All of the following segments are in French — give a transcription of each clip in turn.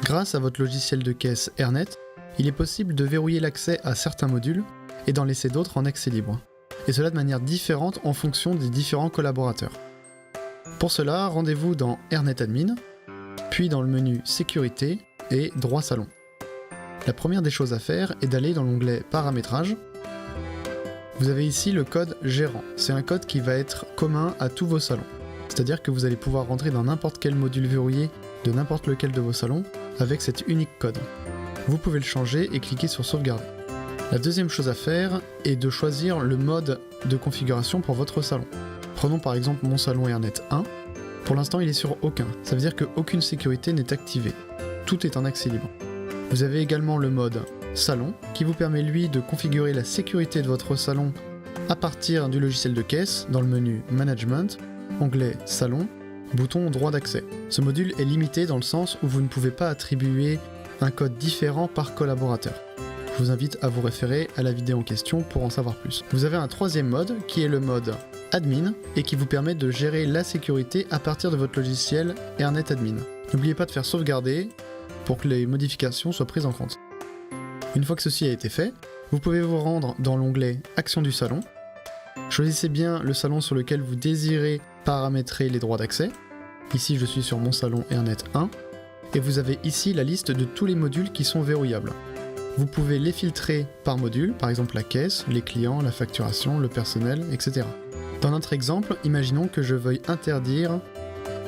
Grâce à votre logiciel de caisse Airnet, il est possible de verrouiller l'accès à certains modules et d'en laisser d'autres en accès libre. Et cela de manière différente en fonction des différents collaborateurs. Pour cela, rendez-vous dans Airnet Admin, puis dans le menu Sécurité et Droit salon. La première des choses à faire est d'aller dans l'onglet Paramétrage. Vous avez ici le code gérant. C'est un code qui va être commun à tous vos salons. C'est-à-dire que vous allez pouvoir rentrer dans n'importe quel module verrouillé de n'importe lequel de vos salons avec cet unique code. Vous pouvez le changer et cliquer sur Sauvegarder. La deuxième chose à faire est de choisir le mode de configuration pour votre salon. Prenons par exemple mon salon Airnet 1. Pour l'instant, il est sur aucun. Ça veut dire qu'aucune sécurité n'est activée. Tout est en accès libre. Vous avez également le mode salon qui vous permet lui de configurer la sécurité de votre salon à partir du logiciel de caisse dans le menu Management, onglet Salon, bouton Droit d'accès. Ce module est limité dans le sens où vous ne pouvez pas attribuer un code différent par collaborateur. Je vous invite à vous référer à la vidéo en question pour en savoir plus. Vous avez un troisième mode qui est le mode Admin et qui vous permet de gérer la sécurité à partir de votre logiciel Airnet Admin. N'oubliez pas de faire sauvegarder pour que les modifications soient prises en compte. Une fois que ceci a été fait, vous pouvez vous rendre dans l'onglet Action du salon. Choisissez bien le salon sur lequel vous désirez paramétrer les droits d'accès. Ici je suis sur mon salon Airnet 1 et vous avez ici la liste de tous les modules qui sont verrouillables. Vous pouvez les filtrer par module, par exemple la caisse, les clients, la facturation, le personnel, etc. Dans notre exemple, imaginons que je veuille interdire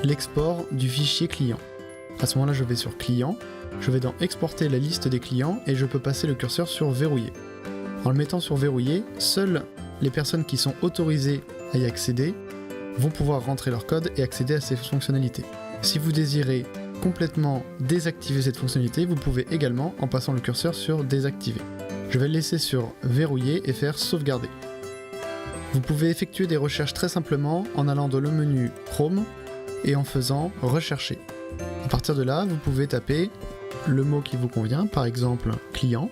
l'export du fichier client. À ce moment-là, je vais sur Client, je vais dans Exporter la liste des clients et je peux passer le curseur sur Verrouiller. En le mettant sur Verrouiller, seules les personnes qui sont autorisées à y accéder vont pouvoir rentrer leur code et accéder à ces fonctionnalités. Si vous désirez complètement désactiver cette fonctionnalité, vous pouvez également en passant le curseur sur Désactiver. Je vais le laisser sur Verrouiller et faire Sauvegarder. Vous pouvez effectuer des recherches très simplement en allant dans le menu Chrome et en faisant Rechercher. À partir de là, vous pouvez taper le mot qui vous convient, par exemple client,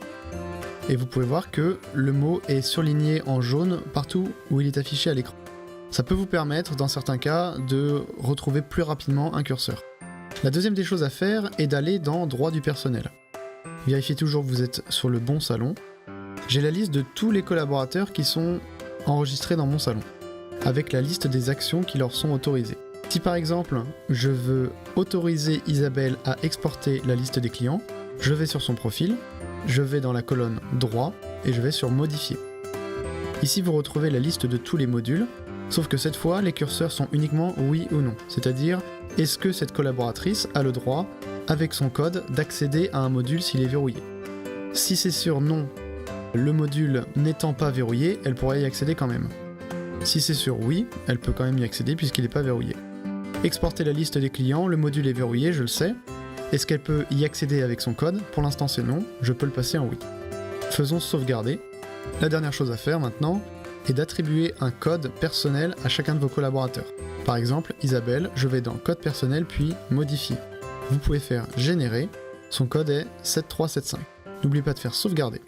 et vous pouvez voir que le mot est surligné en jaune partout où il est affiché à l'écran. Ça peut vous permettre, dans certains cas, de retrouver plus rapidement un curseur. La deuxième des choses à faire est d'aller dans Droits du personnel. Vérifiez toujours que vous êtes sur le bon salon. J'ai la liste de tous les collaborateurs qui sont enregistrés dans mon salon, avec la liste des actions qui leur sont autorisées. Si par exemple, je veux autoriser Isabelle à exporter la liste des clients, je vais sur son profil, je vais dans la colonne Droit et je vais sur Modifier. Ici vous retrouvez la liste de tous les modules, sauf que cette fois les curseurs sont uniquement oui ou non, c'est-à-dire est-ce que cette collaboratrice a le droit, avec son code, d'accéder à un module s'il est verrouillé. Si c'est sur non, le module n'étant pas verrouillé, elle pourrait y accéder quand même. Si c'est sur oui, elle peut quand même y accéder puisqu'il n'est pas verrouillé. Exporter la liste des clients, le module est verrouillé, je le sais. Est-ce qu'elle peut y accéder avec son code? Pour l'instant c'est non, je peux le passer en oui. Faisons sauvegarder. La dernière chose à faire maintenant est d'attribuer un code personnel à chacun de vos collaborateurs. Par exemple, Isabelle, je vais dans Code personnel puis Modifier. Vous pouvez faire Générer, son code est 7375. N'oubliez pas de faire sauvegarder.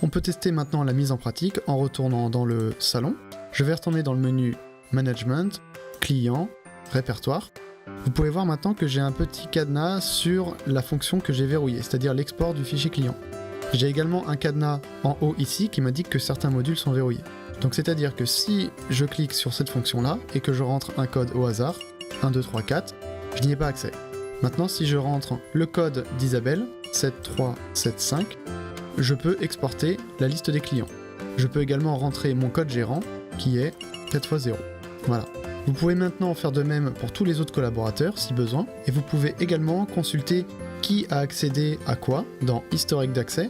On peut tester maintenant la mise en pratique en retournant dans le salon. Je vais retourner dans le menu Management, Client, Répertoire. Vous pouvez voir maintenant que j'ai un petit cadenas sur la fonction que j'ai verrouillée, c'est-à-dire l'export du fichier client. J'ai également un cadenas en haut ici qui m'indique que certains modules sont verrouillés. Donc c'est-à-dire que si je clique sur cette fonction-là et que je rentre un code au hasard, 1, 2, 3, 4, je n'y ai pas accès. Maintenant, si je rentre le code d'Isabelle, 7375, je peux exporter la liste des clients. Je peux également rentrer mon code gérant qui est 4x0. Voilà. Vous pouvez maintenant faire de même pour tous les autres collaborateurs si besoin, et vous pouvez également consulter qui a accédé à quoi dans Historique d'accès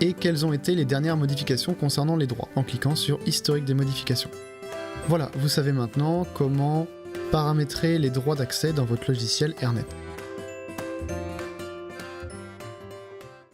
et quelles ont été les dernières modifications concernant les droits en cliquant sur Historique des modifications. Voilà, vous savez maintenant comment paramétrer les droits d'accès dans votre logiciel Airnet.